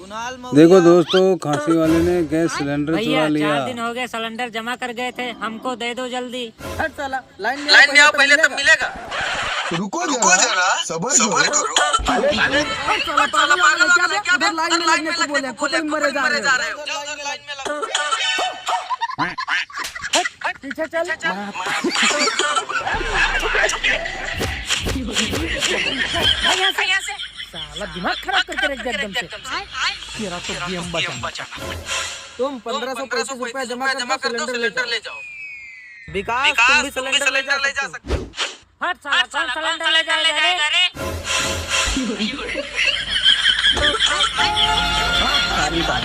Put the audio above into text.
देखो दोस्तों, खांसी वाले ने गैस सिलेंडर चुरा लिया। 4 दिन हो गए, सिलेंडर जमा कर गए थे, हमको दे दो जल्दी। हट साला, लाइन में आओ पहले तब मिलेगा। रुको जरा सबर करो। साला पागल है क्या? उधर लाइन में लगने को बोले, खुद ही मरे जा रहे हो। लाइन में लगो। पीछे चल। यहाँ से। साला दिमाग खराब करके रख दिया एकदम से। तेरा तो गेम बचाना। तुम 1535 रुपया जमा कर दो, सिलेंडर ले जाओ। विकास तुम भी सिलेंडर ले जा सकते हो। हट साला, कौन सिलेंडर ले जाएगा रे? सारी बात